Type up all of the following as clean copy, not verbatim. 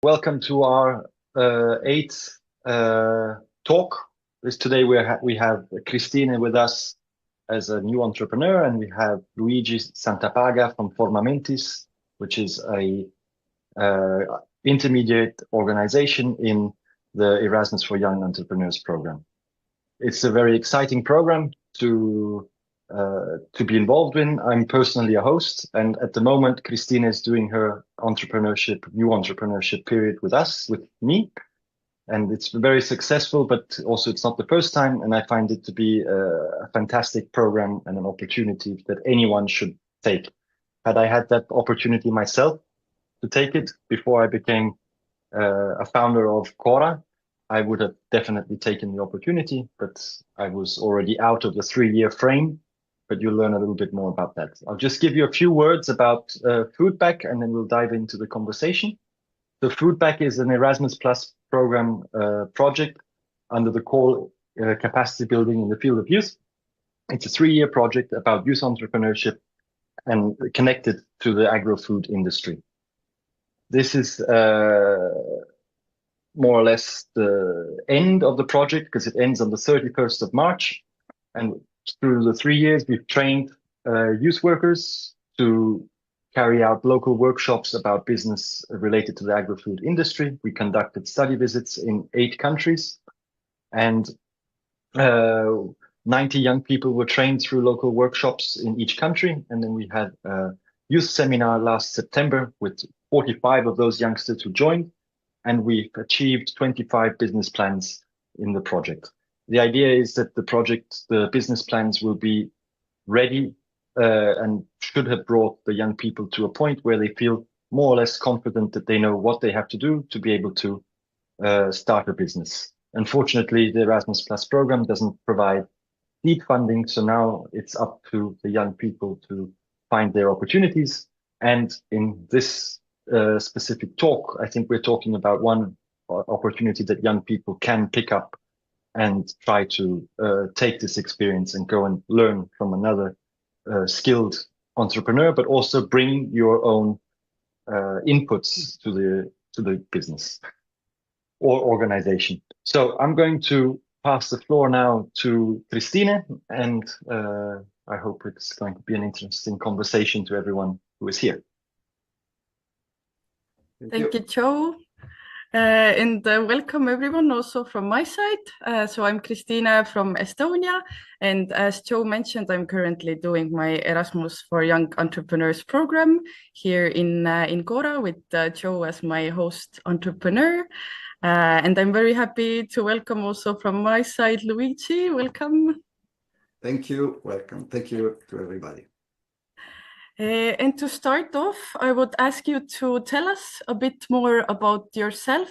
Welcome to our eighth talk. Today we have Christine with us as a new entrepreneur, and we have Luigi Santapaga from Forma Mentis, which is a intermediate organization in the Erasmus for Young Entrepreneurs program. It's a very exciting program to be involved in. I'm personally a host, and at the moment, Christina is doing her new entrepreneurship period with me, and it's very successful. But also, it's not the first time, and I find it to be a fantastic program and an opportunity that anyone should take. Had I had that opportunity myself to take it before I became a founder of Cora, I would have definitely taken the opportunity, but I was already out of the 3-year frame. But you'll learn a little bit more about that. I'll just give you a few words about FoodBack, and then we'll dive into the conversation. So FoodBack is an Erasmus Plus program project under the call capacity building in the field of youth. It's a 3-year project about youth entrepreneurship and connected to the agro-food industry. This is more or less the end of the project because it ends on the 31st of March. And through the 3 years, we've trained youth workers to carry out local workshops about business related to the agri-food industry. We conducted study visits in 8 countries, and 90 young people were trained through local workshops in each country. And then we had a youth seminar last September with 45 of those youngsters who joined, and we've achieved 25 business plans in the project. The idea is that the business plans will be ready and should have brought the young people to a point where they feel more or less confident that they know what they have to do to be able to start a business. Unfortunately, the Erasmus Plus program doesn't provide seed funding, so now it's up to the young people to find their opportunities. And in this specific talk, I think we're talking about one opportunity that young people can pick up and try to take this experience and go and learn from another skilled entrepreneur, but also bring your own inputs to the business or organization. So I'm going to pass the floor now to Christine, and I hope it's going to be an interesting conversation to everyone who is here. Thank you, Joe. And welcome everyone also from my side. So I'm Christina from Estonia, and as Joe mentioned, I'm currently doing my Erasmus for Young Entrepreneurs program here in Cora with Joe as my host entrepreneur. And I'm very happy to welcome also from my side Luigi. Welcome. Thank you. Welcome. Thank you to everybody. And to start off, I would ask you to tell us a bit more about yourself,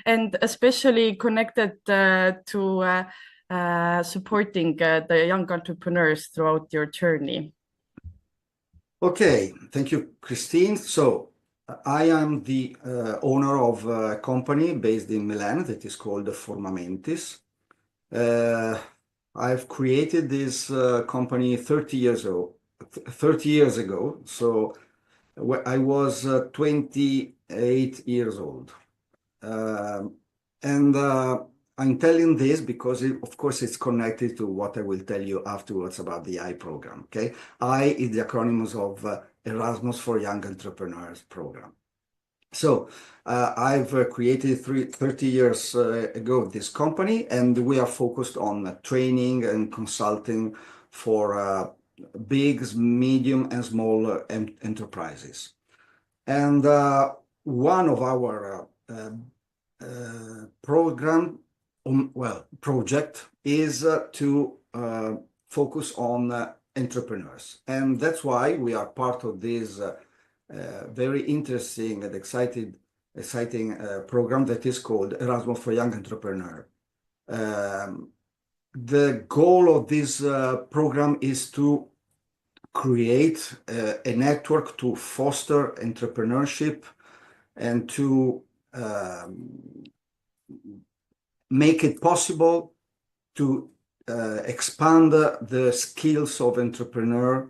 and especially connected to supporting the young entrepreneurs throughout your journey. Okay, thank you, Christine. So I am the owner of a company based in Milan that is called Forma Mentis. I've created this company 30 years ago. So I was 28 years old. And I'm telling this because, of course, it's connected to what I will tell you afterwards about the I program. Okay, I is the acronym of Erasmus for Young Entrepreneurs program. So I've created 30 years ago this company, and we are focused on training and consulting for big, medium, and small enterprises. And one of our project is to focus on entrepreneurs, and that's why we are part of this very interesting and exciting program that is called Erasmus for Young Entrepreneur. The goal of this program is to create a network to foster entrepreneurship and to make it possible to expand the skills of entrepreneur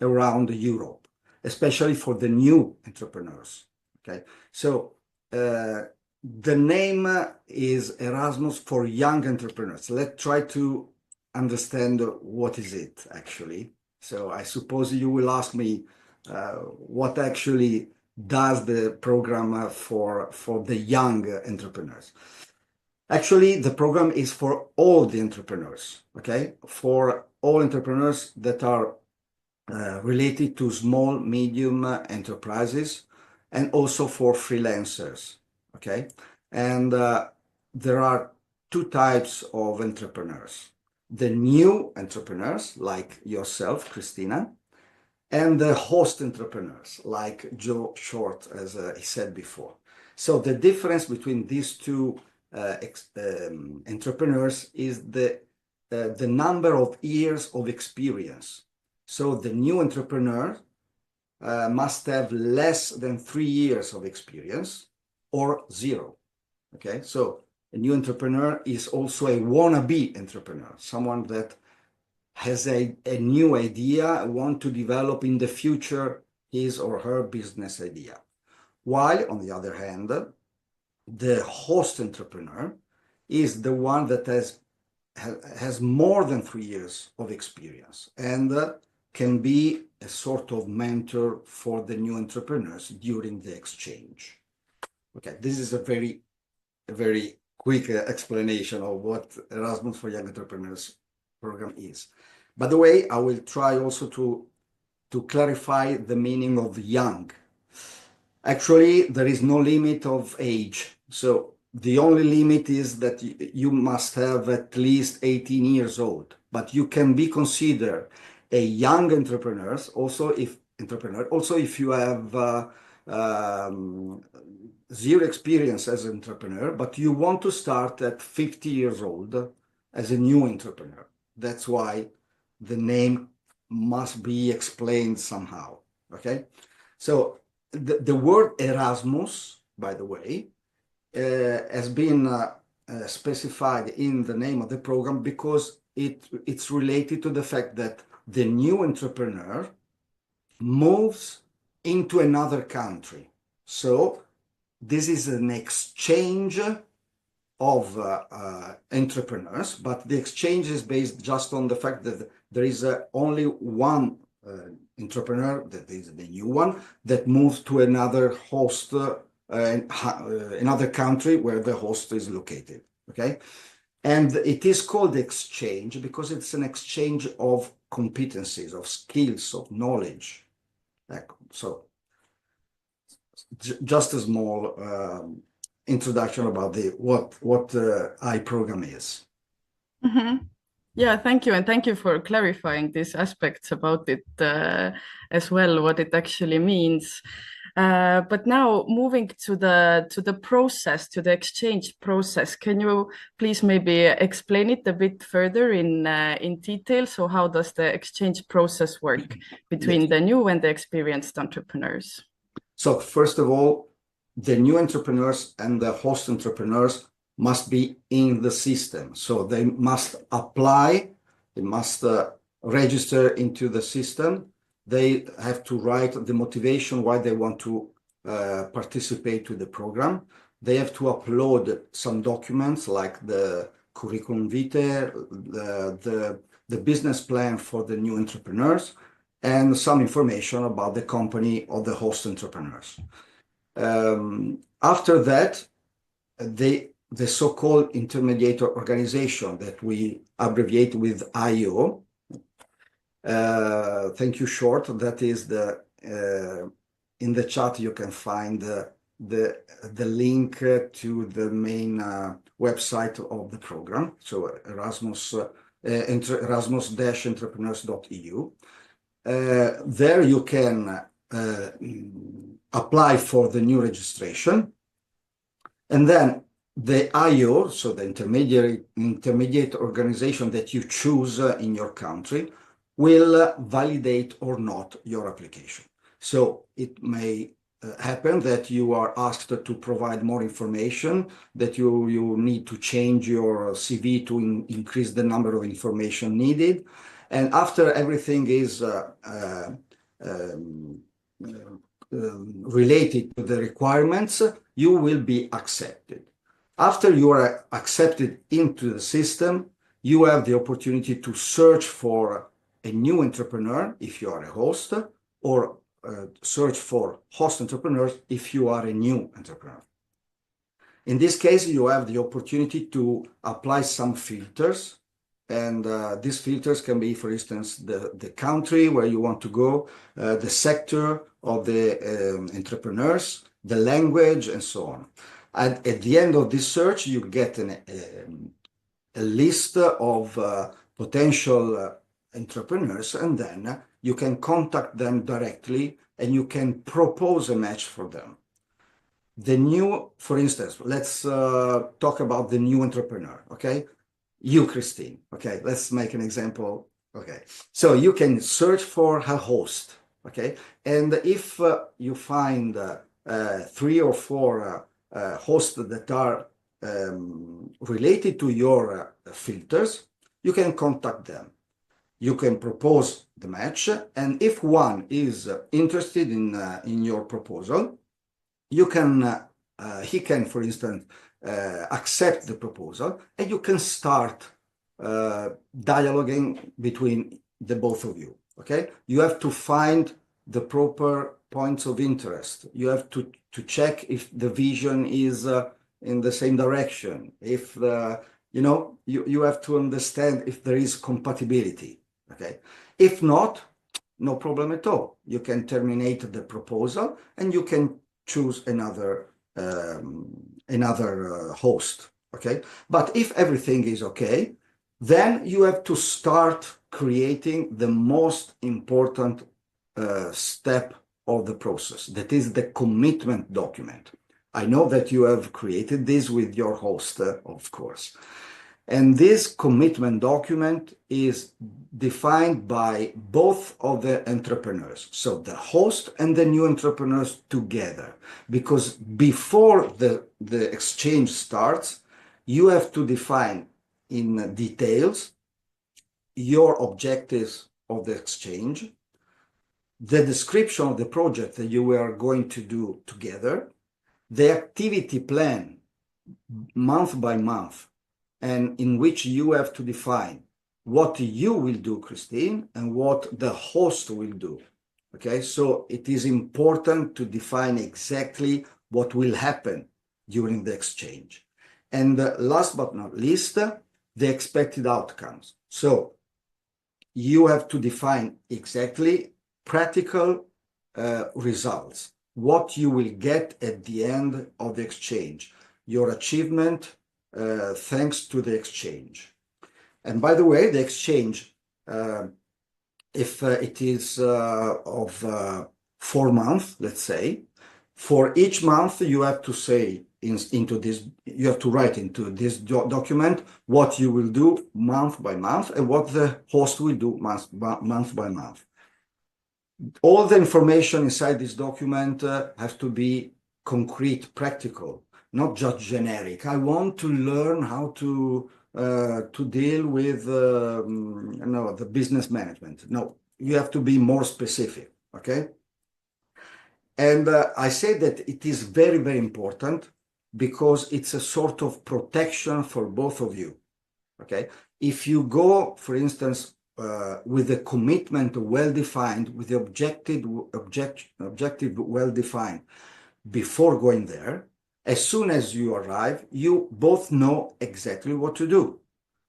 around Europe, especially for the new entrepreneurs. Okay, so the name is Erasmus for Young Entrepreneurs. Let's try to understand what is it actually. So I suppose you will ask me what actually does the program for the young entrepreneurs. Actually, the program is for all the entrepreneurs, okay? For all entrepreneurs that are related to small, medium enterprises, and also for freelancers, okay? And there are two types of entrepreneurs. The new entrepreneurs, like yourself, Christina, and the host entrepreneurs, like Joe Short, as he said before. So the difference between these two entrepreneurs is the number of years of experience. So the new entrepreneur must have less than 3 years of experience or 0. Okay, so a new entrepreneur is also a wannabe entrepreneur, someone that has a new idea, want to develop in the future his or her business idea. While, on the other hand, the host entrepreneur is the one that has more than 3 years of experience and can be a sort of mentor for the new entrepreneurs during the exchange. Okay, this is a very quick explanation of what Erasmus for Young Entrepreneurs program is. By the way, I will try also to clarify the meaning of young. Actually, there is no limit of age. So the only limit is that you must have at least 18 years old, but you can be considered a young entrepreneur also if you have 0 experience as an entrepreneur, but you want to start at 50 years old as a new entrepreneur. That's why the name must be explained somehow, okay? So the word Erasmus, by the way, has been specified in the name of the program because it's related to the fact that the new entrepreneur moves into another country. So this is an exchange of entrepreneurs, but the exchange is based just on the fact that there is only one entrepreneur, that is the new one, that moves to another host, another country where the host is located, okay? And it is called exchange because it's an exchange of competencies, of skills, of knowledge. So just a small introduction about what iProgram is. Mm-hmm. Yeah, thank you. And thank you for clarifying these aspects about it as well, what it actually means. But now moving to the process, to the exchange process, can you please maybe explain it a bit further in detail? So how does the exchange process work between the new and the experienced entrepreneurs? So first of all, the new entrepreneurs and the host entrepreneurs must be in the system. So they must apply, they must register into the system. They have to write the motivation why they want to participate to the program. They have to upload some documents like the curriculum vitae, the business plan for the new entrepreneurs, and some information about the company of the host entrepreneurs. After that, the so-called intermediate organization that we abbreviate with IO. Thank you, Short. That is in the chat you can find the link to the main website of the program. So Erasmus-entrepreneurs.eu. There you can apply for the new registration, and then the IO, so the intermediate organization that you choose in your country, will validate or not your application. So it may happen that you are asked to provide more information, that you need to change your CV to increase the number of information needed. And after everything is related to the requirements, you will be accepted. After you are accepted into the system, you have the opportunity to search for a new entrepreneur if you are a host, or search for host entrepreneurs if you are a new entrepreneur. In this case, you have the opportunity to apply some filters, and these filters can be, for instance, the country where you want to go, the sector of the entrepreneurs, the language, and so on. And at the end of this search, you get a list of potential entrepreneurs, and then you can contact them directly and you can propose a match for them. For instance, let's talk about the new entrepreneur, okay? You, Christine, okay? Let's make an example, okay? So you can search for a host, okay? And if you find 3 or 4 hosts that are related to your filters, you can contact them. You can propose the match, and if one is interested in your proposal, he can, for instance, accept the proposal, and you can start dialoguing between the both of you, okay? You have to find the proper points of interest. You have to check if the vision is in the same direction, if you have to understand if there is compatibility, okay? If not, no problem at all. You can terminate the proposal and you can choose another host, okay? But if everything is okay, then you have to start creating the most important step of the process. That is the commitment document. I know that you have created this with your host, of course. And this commitment document is defined by both of the entrepreneurs, so the host and the new entrepreneurs together. Because before the exchange starts, you have to define in details your objectives of the exchange, the description of the project that you are going to do together, the activity plan month by month, and in which you have to define what you will do, Christine, and what the host will do. Okay, so it is important to define exactly what will happen during the exchange. And last but not least, the expected outcomes. So you have to define exactly practical results, what you will get at the end of the exchange, your achievement thanks to the exchange. And by the way, the exchange, if it is of 4 months, let's say, for each month you have to say you have to write into this document what you will do month by month and what the host will do month by month. All the information inside this document has to be concrete, practical, not just generic. I want to learn how to deal with the business management. No, you have to be more specific, okay? And I say that it is very, very important because it's a sort of protection for both of you, okay? If you go, for instance, with a commitment well-defined, with the objective well-defined before going there, as soon as you arrive, you both know exactly what to do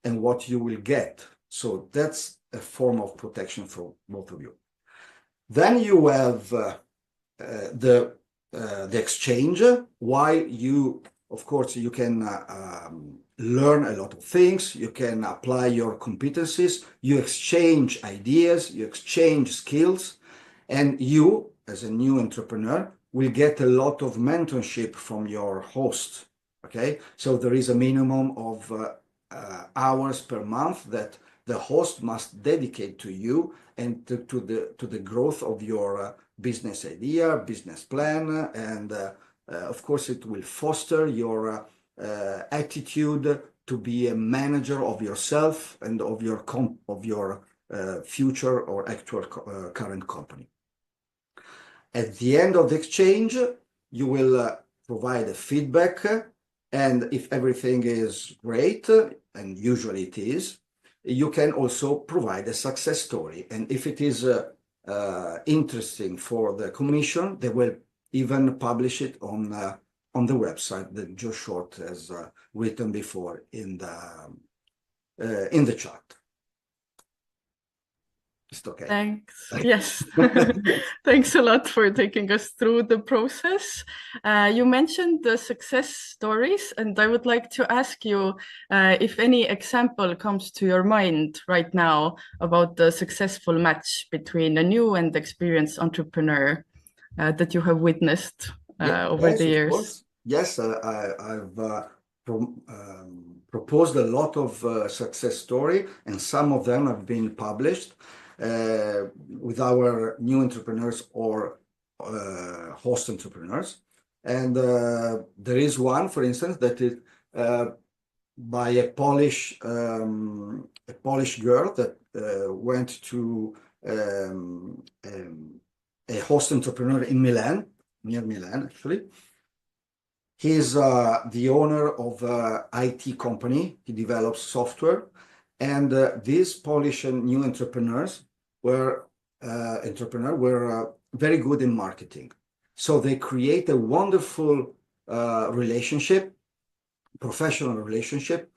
and what you will get. So that's a form of protection for both of you. Then you have the exchange, while you, of course, you can learn a lot of things, you can apply your competencies, you exchange ideas, you exchange skills, and you, as a new entrepreneur, will get a lot of mentorship from your host, okay? So there is a minimum of hours per month that the host must dedicate to you and to the growth of your business idea, business plan, and of course it will foster your attitude to be a manager of yourself and of your future or actual current company. At the end of the exchange, you will provide a feedback, and if everything is great, and usually it is, you can also provide a success story. And if it is interesting for the commission, they will even publish it on the website that Joe Short has written before in the chat. It's okay. Thanks. Yes. Thanks a lot for taking us through the process. You mentioned the success stories, and I would like to ask you if any example comes to your mind right now about the successful match between a new and experienced entrepreneur that you have witnessed over the years. Of course. Yes, I've proposed a lot of success story, and some of them have been published with our new entrepreneurs or host entrepreneurs. And there is one, for instance, that is by a Polish girl that went to a host entrepreneur in Milan, near Milan, actually. He's the owner of an IT company. He develops software. And these Polish new entrepreneurs were very good in marketing. So they create a wonderful relationship, professional relationship,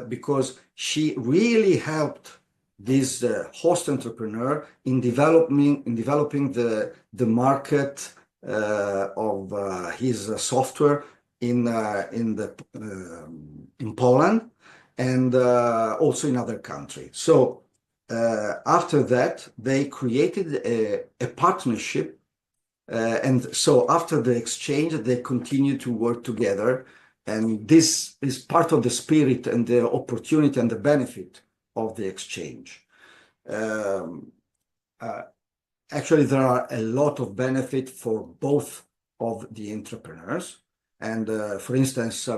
because she really helped this host entrepreneur in developing the market of his software in Poland and also in other countries. So after that, they created a partnership, and so after the exchange, they continue to work together. And this is part of the spirit and the opportunity and the benefit of the exchange. Actually, there are a lot of benefit for both of the entrepreneurs. And for instance,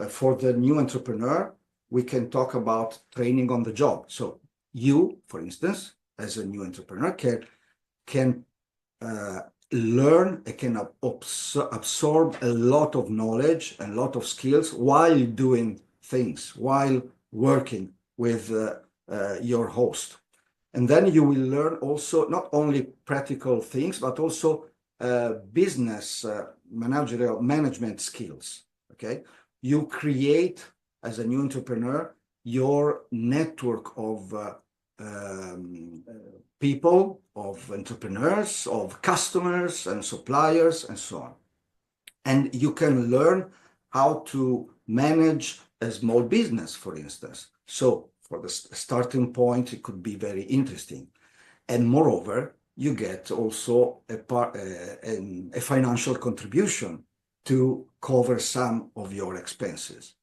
for the new entrepreneur, we can talk about training on the job. So you, for instance, as a new entrepreneur, can learn, can absorb a lot of knowledge and a lot of skills while doing things, while working with your host. And then you will learn also not only practical things, but also business managerial management skills. Okay, you create as a new entrepreneur your network of people, of entrepreneurs, of customers and suppliers and so on. And you can learn how to manage a small business, for instance. So for the starting point, it could be very interesting. And moreover, you get also a financial contribution to cover some of your expenses.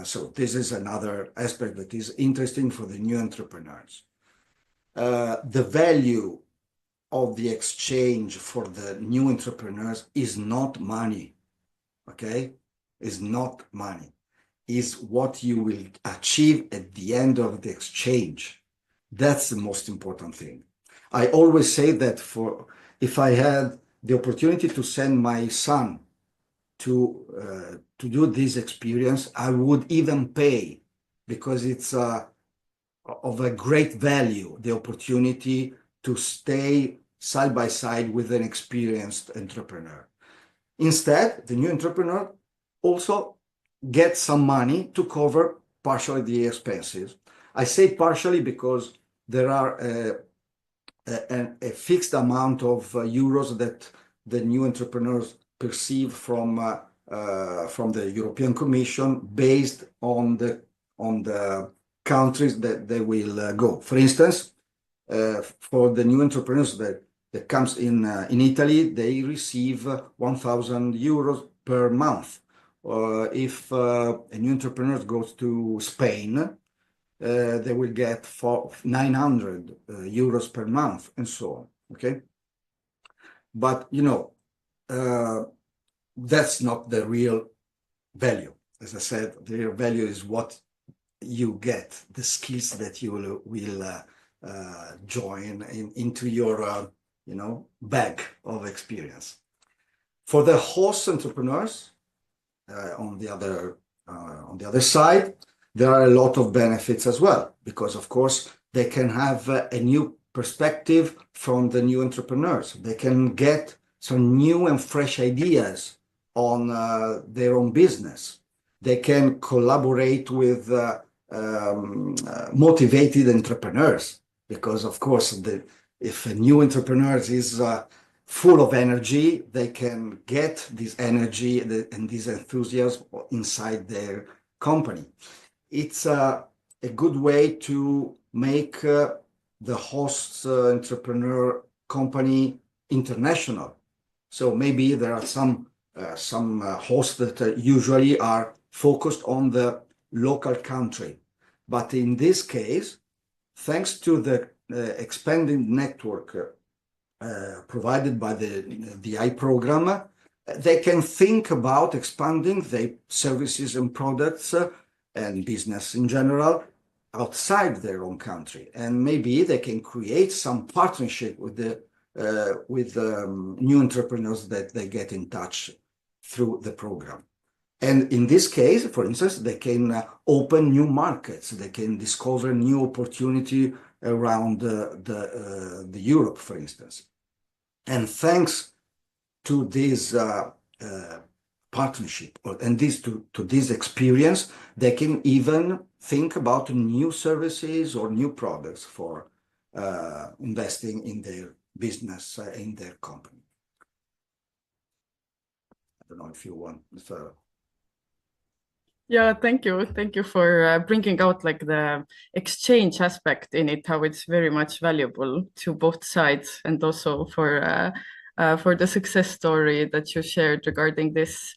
So this is another aspect that is interesting for the new entrepreneurs. The value of the exchange for the new entrepreneurs is not money, okay? Is not money. Is what you will achieve at the end of the exchange. That's the most important thing. I always say that if I had the opportunity to send my son to do this experience, I would even pay, because it's of a great value, the opportunity to stay side by side with an experienced entrepreneur. Instead, the new entrepreneur also gets some money to cover partially the expenses. I say partially because there are a fixed amount of euros that the new entrepreneurs perceive from the European Commission based on the countries that they will go. For instance, for the new entrepreneurs that comes in Italy, they receive 1,000 euros per month. If a new entrepreneur goes to Spain, they will get 900 euros per month and so on, okay? But, you know, that's not the real value. As I said, the real value is what you get, the skills that you will join into your bag of experience. For the host entrepreneurs, on the other side, there are a lot of benefits as well, because of course they can have a new perspective from the new entrepreneurs. They can get some new and fresh ideas on their own business. They can collaborate with motivated entrepreneurs, because of course if a new entrepreneur is full of energy, they can get this energy and this enthusiasm inside their company. It's a good way to make the host entrepreneur company international. So maybe there are some hosts that usually are focused on the local country. But in this case, thanks to the expanding network provided by the DI program, they can think about expanding their services and products and business in general outside their own country. And maybe they can create some partnership with new entrepreneurs that they get in touch through the program. And in this case, for instance, they can open new markets. They can discover new opportunity around the Europe, for instance. And thanks to this partnership and to this experience, they can even think about new services or new products for investing in their business, in their company. I don't know if you want to... Yeah, thank you. Thank you for bringing out like the exchange aspect in it, how it's very much valuable to both sides, and also for the success story that you shared regarding this.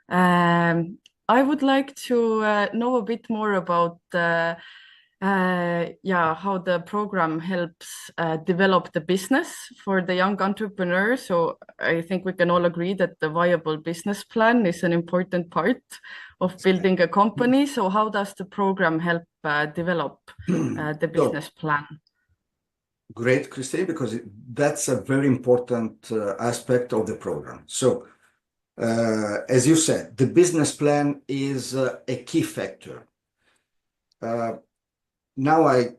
I would like to know a bit more about how the program helps develop the business for the young entrepreneur. So I think we can all agree that the viable business plan is an important part of building a company. So how does the program help develop the business plan? Great, Christine, because that's a very important aspect of the program. So as you said, the business plan is a key factor. Now I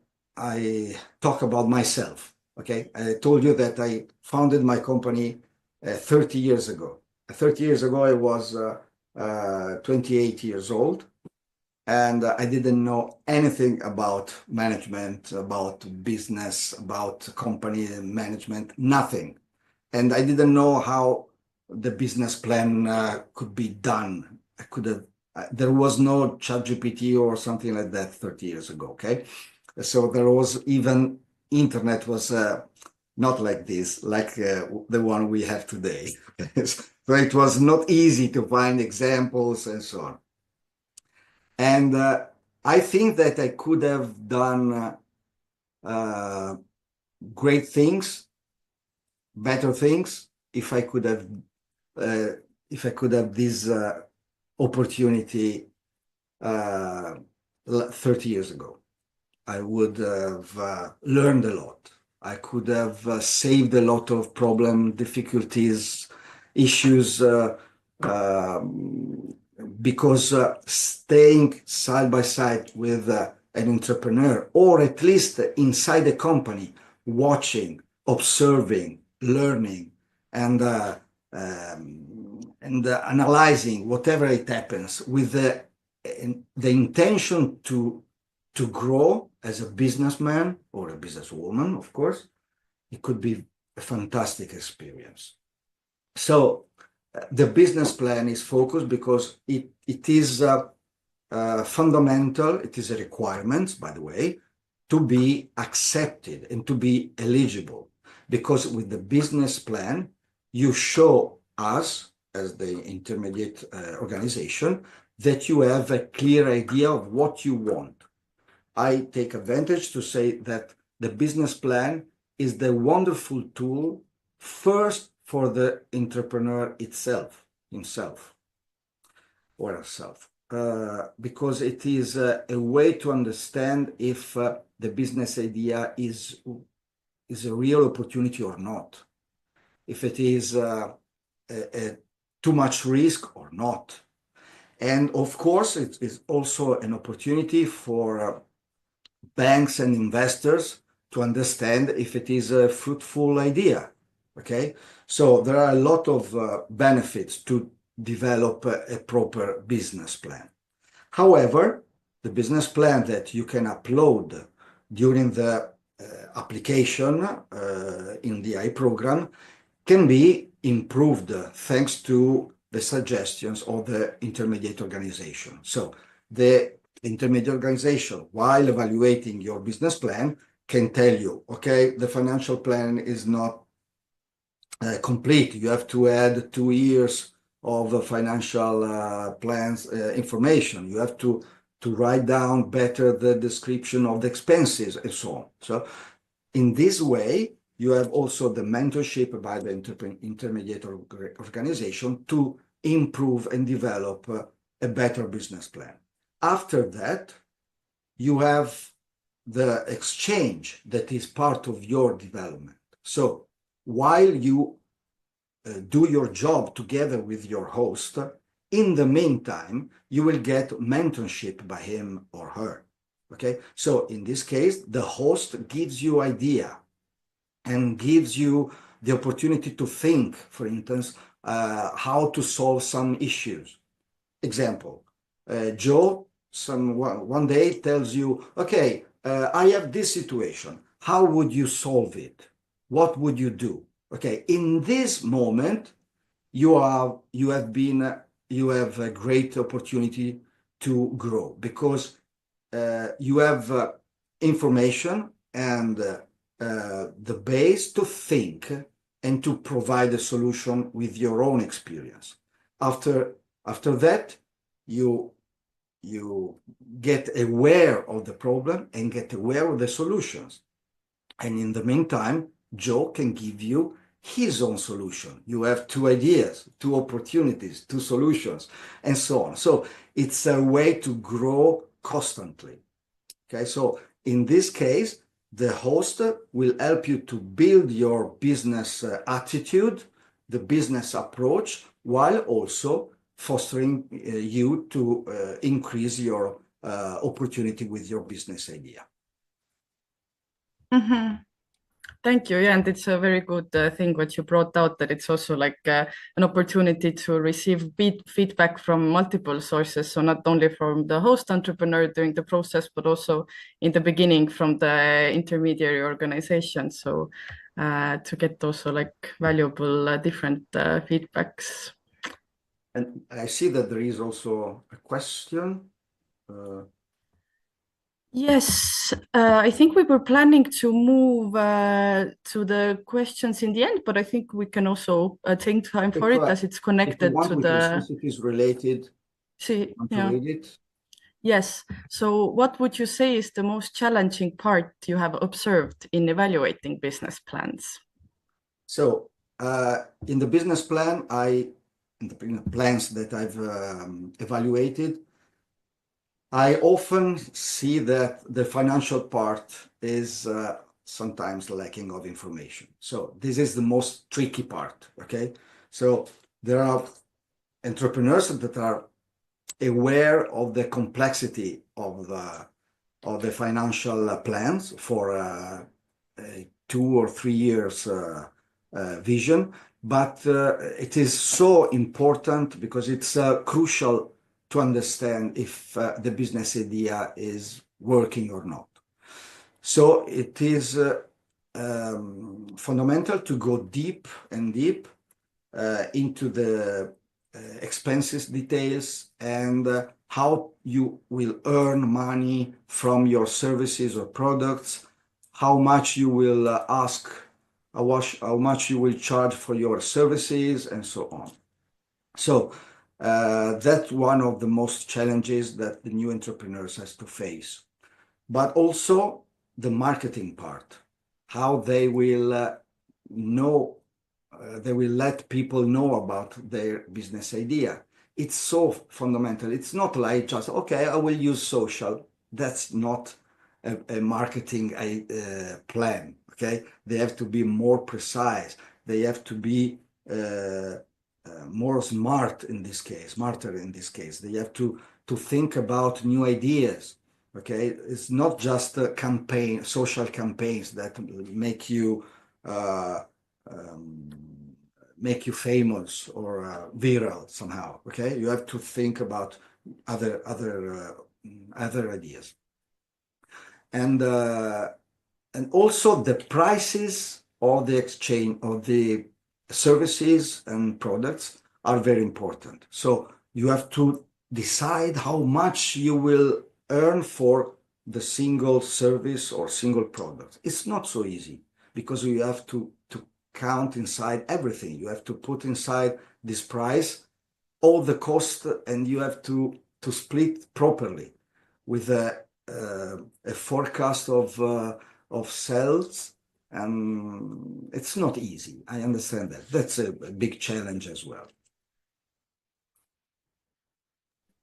talk about myself, okay? I told you that I founded my company 30 years ago. 30 years ago, I was 28 years old, and I didn't know anything about management, about business, about company management, nothing. And I didn't know how the business plan could be done. There was no ChatGPT or something like that 30 years ago, okay? So there was even, internet was not like this, like the one we have today. So it was not easy to find examples and so on. And I think that I could have done great things, better things, if I could have this opportunity 30 years ago. I would have learned a lot. I could have saved a lot of difficulties, issues, because staying side by side with an entrepreneur, or at least inside a company, watching, observing, learning, and analyzing whatever it happens with the intention to grow as a businessman or a businesswoman, of course, it could be a fantastic experience. So the business plan is focused because it is fundamental, it is a requirement, by the way, to be accepted and to be eligible. Because with the business plan, you show us, as the intermediate organization, that you have a clear idea of what you want. I take advantage to say that the business plan is the wonderful tool first for the entrepreneur himself or herself, because it is a way to understand if the business idea is a real opportunity or not. if it is too much risk or not. And of course, it is also an opportunity for banks and investors to understand if it is a fruitful idea. Okay, so there are a lot of benefits to develop a proper business plan. However, the business plan that you can upload during the application in the I program can be improved thanks to the suggestions of the intermediate organization. So the intermediate organization, while evaluating your business plan, can tell you, okay, the financial plan is not complete. You have to add 2 years of financial plans information. You have to write down better the description of the expenses and so on. So in this way, you have also the mentorship by the intermediate organization to improve and develop a better business plan. After that, you have the exchange that is part of your development. So while you do your job together with your host, in the meantime, you will get mentorship by him or her. Okay, so in this case, the host gives you idea and gives you the opportunity to think, for instance, how to solve some issues. Example, Joe one day tells you, okay, I have this situation. How would you solve it? What would you do? Okay, in this moment, you have a great opportunity to grow because you have information and the base to think and to provide a solution with your own experience. After that, you get aware of the problem and get aware of the solutions. And in the meantime, Joe can give you his own solution. You have 2 ideas, 2 opportunities, 2 solutions, and so on. So it's a way to grow constantly. Okay, so in this case, the host will help you to build your business attitude, the business approach, while also fostering you to increase your opportunity with your business idea. Mm-hmm. Thank you. Yeah, and it's a very good thing what you brought out, that it's also like an opportunity to receive feedback from multiple sources. So not only from the host entrepreneur during the process, but also in the beginning from the intermediary organization. So to get also like valuable different feedbacks. And I see that there is also a question. Yes, I think we were planning to move to the questions in the end, but I think we can also take time for it as it's connected to the. If it is related, want to read it. Yes. So what would you say is the most challenging part you have observed in evaluating business plans? So in the business plan, in the plans that I've evaluated, I often see that the financial part is sometimes lacking of information. So this is the most tricky part, okay? So there are entrepreneurs that are aware of the complexity of the financial plans for a 2 or 3 years vision, but it is so important because it's crucial to understand if the business idea is working or not. So it is fundamental to go deep into the expenses details and how you will earn money from your services or products, how much you will ask, how much you will charge for your services, and so on. So that's one of the most challenges that the new entrepreneurs has to face. But also the marketing part, how they will know, they will let people know about their business idea. It's so fundamental. It's not like just, okay, I will use social. That's not a marketing plan, okay? They have to be more precise. They have to be more smarter in this case. They have to think about new ideas. Okay, it's not just social campaigns that make you famous or viral somehow. Okay, you have to think about other ideas, and also the prices of the exchange of the services and products are very important. So you have to decide how much you will earn for the single service or single product. It's not so easy because you have to count inside everything. You have to put inside this price all the cost, and you have to split properly with a forecast of sales. And it's not easy. I understand that. That's a big challenge as well.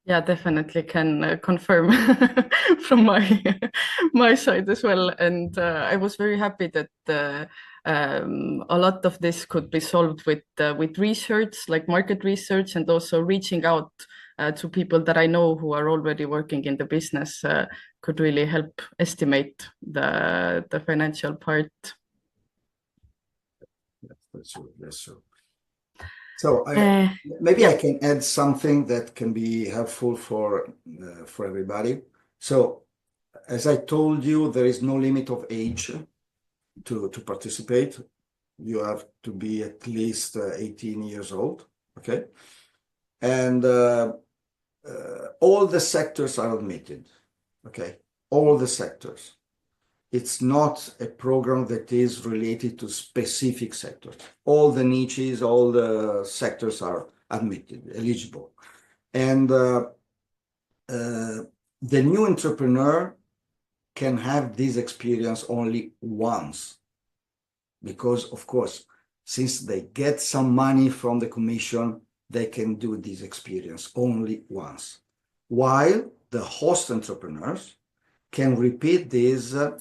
Yeah, definitely can confirm from my side as well. And I was very happy that a lot of this could be solved with research, like market research, and also reaching out to people that I know who are already working in the business could really help estimate the financial part. That's true. So maybe I can add something that can be helpful for everybody. So as I told you, there is no limit of age to participate. You have to be at least 18 years old. Okay, and all the sectors are admitted. Okay, all the sectors. It's not a program that is related to specific sectors. All the niches, all the sectors are admitted, eligible. And the new entrepreneur can have this experience only once. Because, of course, since they get some money from the commission, they can do this experience only once. While the host entrepreneurs can repeat this in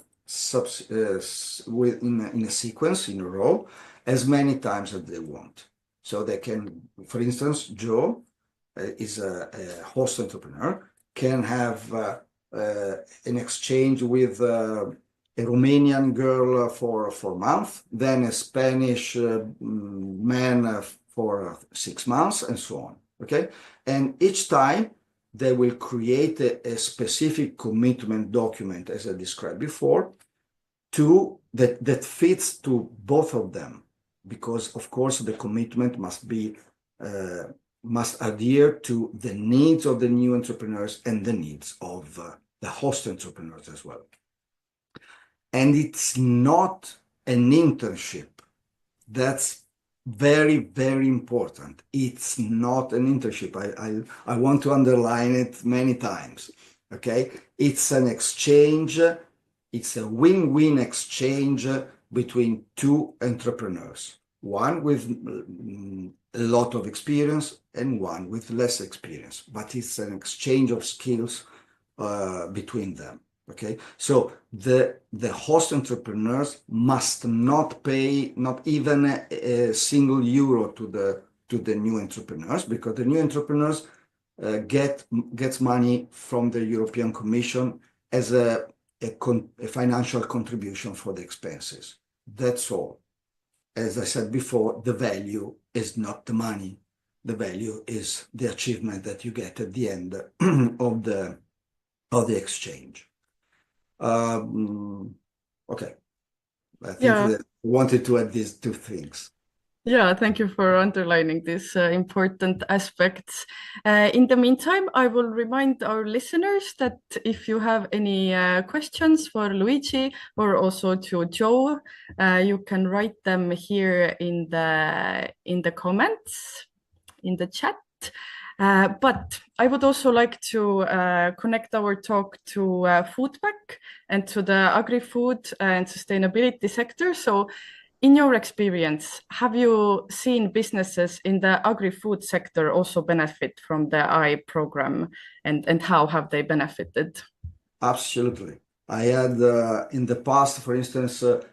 a sequence, in a row, as many times as they want. So they can, for instance, Joe is a host entrepreneur, can have an exchange with a Romanian girl for a month, then a Spanish man for 6 months, and so on. Okay, and each time they will create a specific commitment document, as I described before, that fits to both of them, because of course the commitment must adhere to the needs of the new entrepreneurs and the needs of the host entrepreneurs as well. And it's not an internship. That's very, very important. It's not an internship. I want to underline it many times. Okay, it's an exchange. It's a win-win exchange between two entrepreneurs, one with a lot of experience and one with less experience, but it's an exchange of skills between them. Okay, so the host entrepreneurs must not pay not even a single euro to the new entrepreneurs, because the new entrepreneurs gets money from the European Commission as a financial contribution for the expenses. That's all. As I said before, the value is not the money. The value is the achievement that you get at the end of the exchange. Okay. I think that I wanted to add these two things. Yeah, thank you for underlining these important aspects. In the meantime, I will remind our listeners that if you have any questions for Luigi or also to Joe, you can write them here in the comments, in the chat. But I would also like to connect our talk to FoodBack and to the agri-food and sustainability sector. So in your experience, have you seen businesses in the agri-food sector also benefit from the AI program, and how have they benefited? Absolutely. I had in the past, for instance, a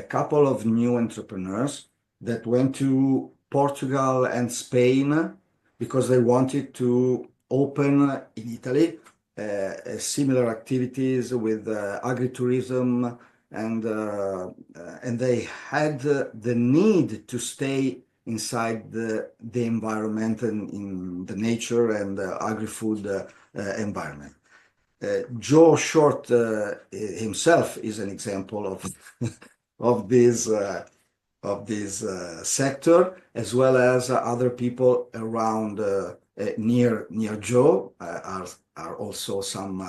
couple of new entrepreneurs that went to Portugal and Spain because they wanted to open in Italy similar activities with agritourism, and they had the need to stay inside the environment and in the nature and agri-food environment. Joe Short himself is an example of this sector, as well as other people around near Joe are also some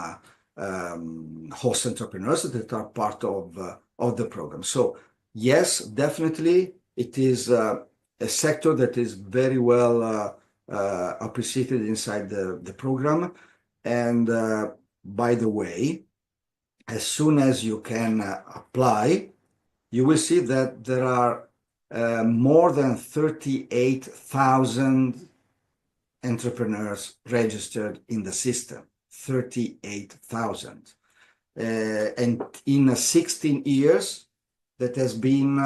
host entrepreneurs that are part of the program. So yes, definitely it is a sector that is very well appreciated inside the program. And by the way, as soon as you can apply, you will see that there are more than 38,000 entrepreneurs registered in the system. 38,000. And in 16 years, there has been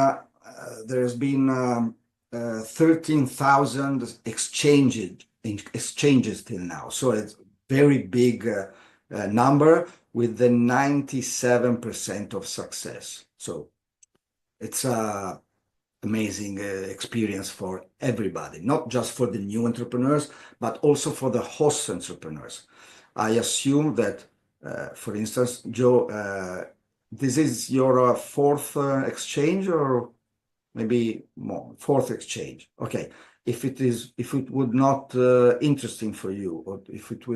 13,000 exchanges till now. So it's very big number with the 97% of success. So it's a amazing experience for everybody, not just for the new entrepreneurs, but also for the host entrepreneurs. I assume that, for instance, Joe, this is your fourth exchange, or maybe more, fourth exchange. Okay. If it would not interesting for you, or if it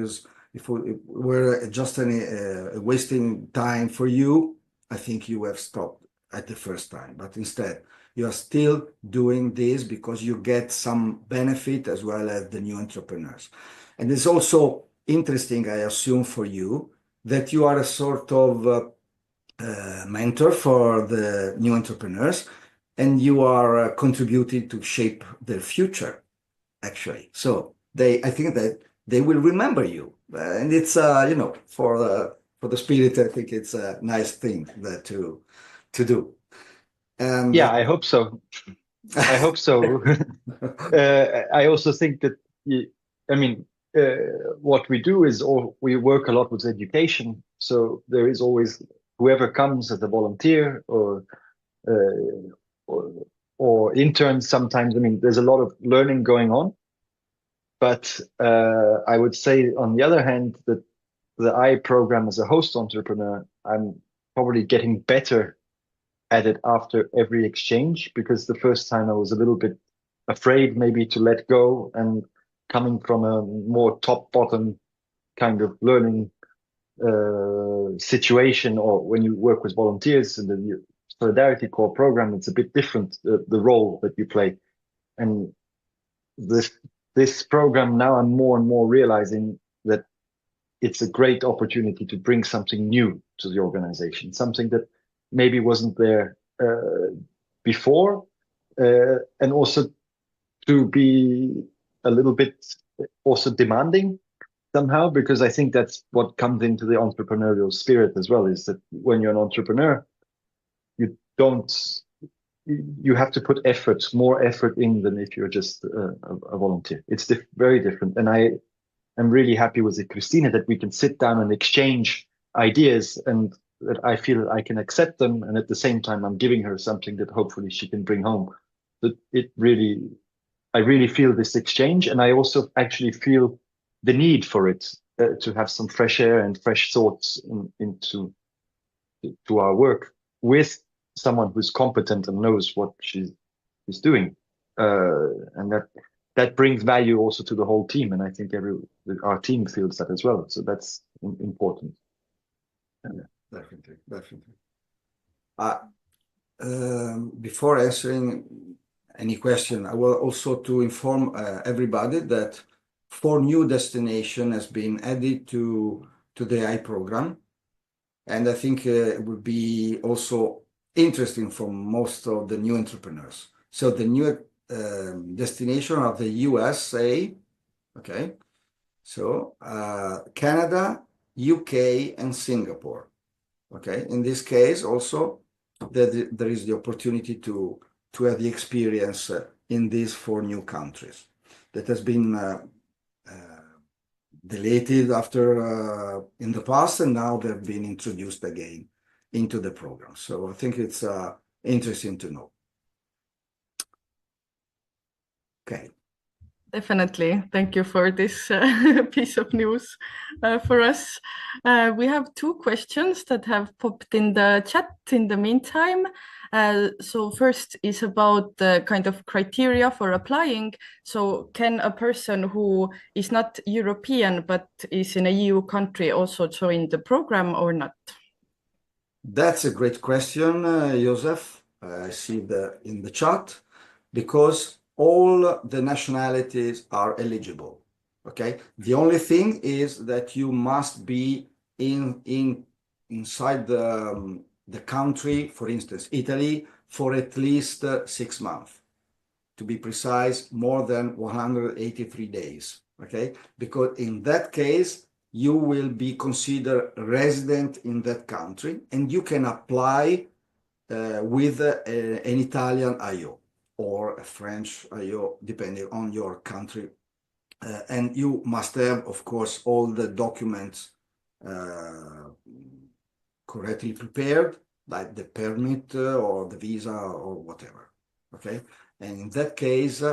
were just a wasting time for you, I think you have stopped at the first time. But instead, you are still doing this because you get some benefit as well as the new entrepreneurs. And it's also interesting, I assume, for you that you are a sort of mentor for the new entrepreneurs, and you are contributing to shape their future, actually. So I think that they will remember you, and it's for the spirit, I think it's a nice thing that to do. And yeah, I hope so. I hope so. I also think that what we do is, we work a lot with education. So there is always whoever comes as a volunteer or interns sometimes. I mean, there's a lot of learning going on. But I would say, on the other hand, that the I program as a host entrepreneur, I'm probably getting better at it after every exchange, because the first time I was a little bit afraid maybe to let go, and coming from a more top-bottom kind of learning situation, or when you work with volunteers in the Solidarity Corps program, it's a bit different, the role that you play. And this program, now I'm more and more realizing that it's a great opportunity to bring something new to the organization, something that maybe wasn't there before, and also to be a little bit also demanding somehow, because I think that's what comes into the entrepreneurial spirit as well, is that when you're an entrepreneur, you have to put more effort in than if you're just a volunteer. It's very different. And I'm really happy with Christina that we can sit down and exchange ideas, and that I feel I can accept them. And at the same time, I'm giving her something that hopefully she can bring home. But I really feel this exchange. And I also actually feel the need for it, to have some fresh air and fresh thoughts into our work with someone who's competent and knows what she's doing, and that brings value also to the whole team. And I think our team feels that as well. So that's important. Definitely. Before answering any question, I will also to inform everybody that 4 new destination has been added to the AI program, and I think it would be also interesting for most of the new entrepreneurs. So the new destination of the USA, okay, so Canada, UK, and Singapore. Okay, in this case also there is the opportunity to to have the experience in these 4 new countries that has been deleted after in the past, and now they've been introduced again into the program. So I think it's interesting to know. Okay. Definitely. Thank you for this piece of news for us. We have 2 questions that have popped in the chat in the meantime. So first is about the kind of criteria for applying. So can a person who is not European but is in a EU country also join the program or not? That's a great question, Joseph. I see in the chat, because all the nationalities are eligible. Okay. The only thing is that you must be inside the country, for instance, Italy, for at least 6 months. To be precise, more than 183 days. Okay. Because in that case, you will be considered resident in that country, and you can apply with an Italian IO or a French IO, depending on your country. And you must have, of course, all the documents correctly prepared, like the permit or the visa or whatever. Okay. And in that case,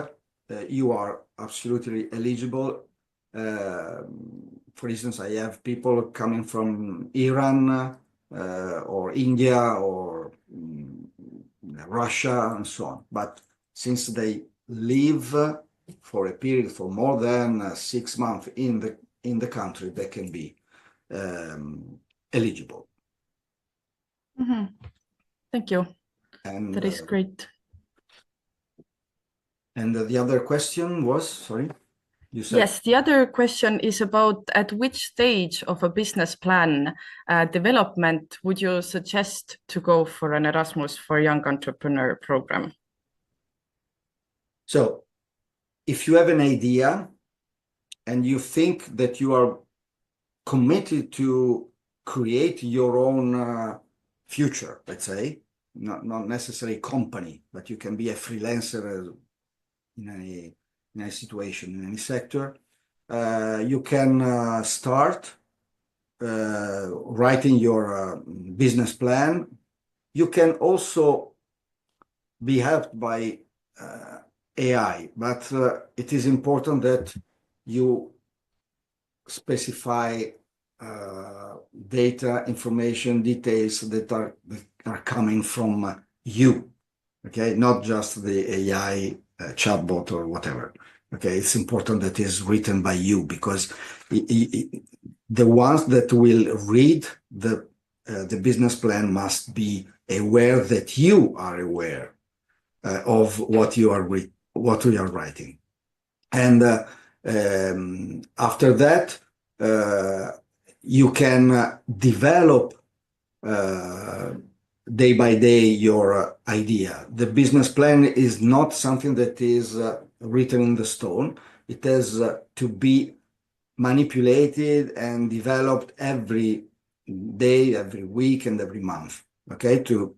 you are absolutely eligible. For instance, I have people coming from Iran or India or Russia and so on. But since they live for a period for more than 6 months in the country, they can be eligible. Mm-hmm. Thank you. And that is great. And the other question was, sorry? You said... Yes, the other question is about at which stage of a business plan development would you suggest to go for an Erasmus for Young Entrepreneur program? So if you have an idea and you think that you are committed to create your own future, let's say, not necessarily company, but you can be a freelancer in any situation, in any sector, you can start writing your business plan. You can also be helped by AI, but it is important that you specify data, information, details that are coming from you, okay? Not just the AI chatbot or whatever. Okay, it's important that it's written by you, because the ones that will read the business plan must be aware that you are aware of what you are writing. And after that, you can develop day by day your idea. The business plan is not something that is written in the stone. It has to be manipulated and developed every day, every week, and every month. Okay, to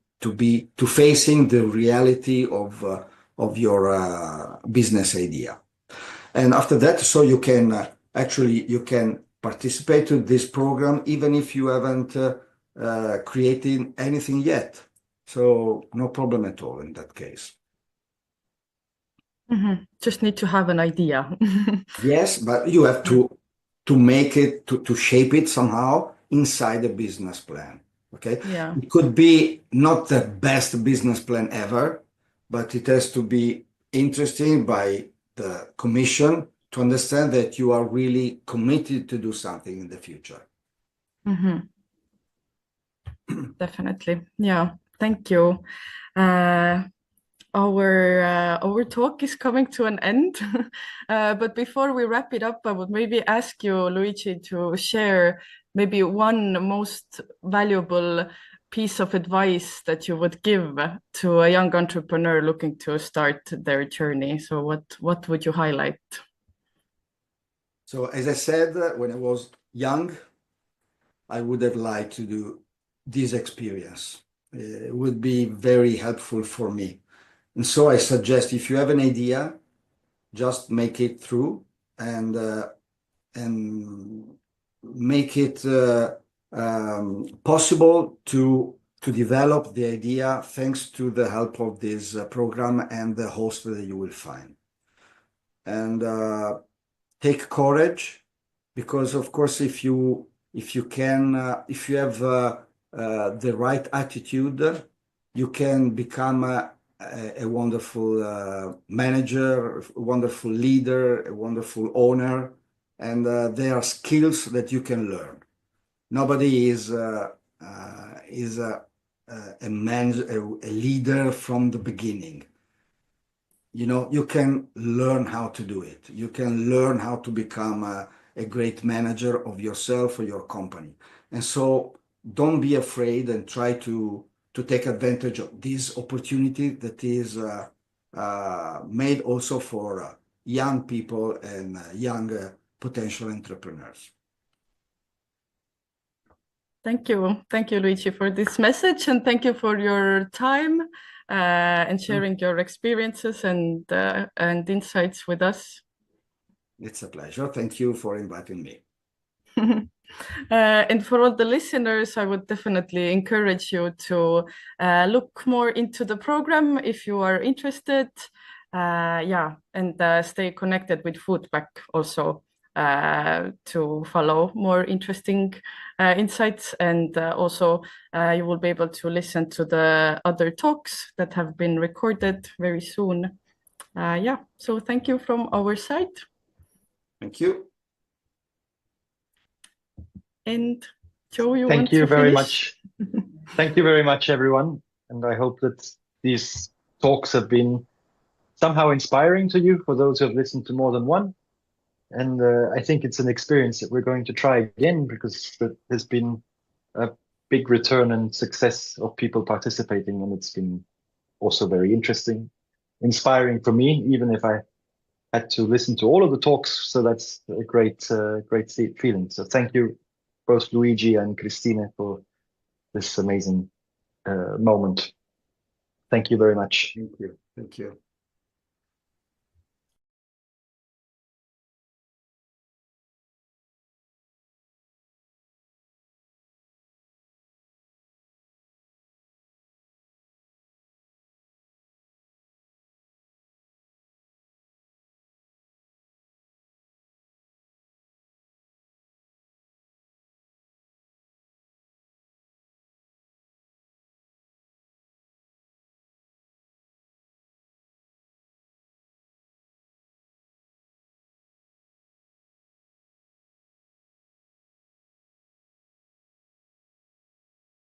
facing the reality of your business idea. And after that, so you can you can participate to this program even if you haven't created anything yet. So no problem at all in that case. Mm-hmm. Just need to have an idea. Yes, but you have to make it, to shape it somehow inside a business plan. Okay. Yeah. It could be not the best business plan ever, but it has to be interesting by the commission to understand that you are really committed to do something in the future. Mm-hmm. Definitely. Yeah. Thank you. Our talk is coming to an end, but before we wrap it up, I would maybe ask you, Luigi, to share maybe one most valuable piece of advice that you would give to a young entrepreneur looking to start their journey. So what would you highlight? So as I said, when I was young, I would have liked to do this experience. It would be very helpful for me And so I suggest if you have an idea, just make it through and make it possible to develop the idea thanks to the help of this program and the host that you will find. And take courage, because of course, if you have the right attitude, you can become a wonderful manager, a wonderful leader, a wonderful owner, and there are skills that you can learn. Nobody is a leader from the beginning. You know, you can learn how to do it. You can learn how to become a great manager of yourself or your company. And so don't be afraid and try to take advantage of this opportunity that is made also for young people and young potential entrepreneurs. Thank you, Luigi, for this message, and thank you for your time and sharing your experiences and insights with us. It's a pleasure. Thank you for inviting me. And for all the listeners, I would definitely encourage you to look more into the program if you are interested. And stay connected with FoodBack also to follow more interesting insights. And also you will be able to listen to the other talks that have been recorded very soon. So thank you from our side. Thank you. And Joe, you Thank want you to very finish? much. Thank you very much, everyone. And I hope that these talks have been somehow inspiring to you for those who have listened to more than one. And I think it's an experience that we're going to try again, because there's been a big return and success of people participating. And it's been also very interesting, inspiring for me, even if I had to listen to all of the talks. So that's a great feeling. So thank you, both Luigi and Cristina, for this amazing moment. Thank you very much. Thank you. Thank you.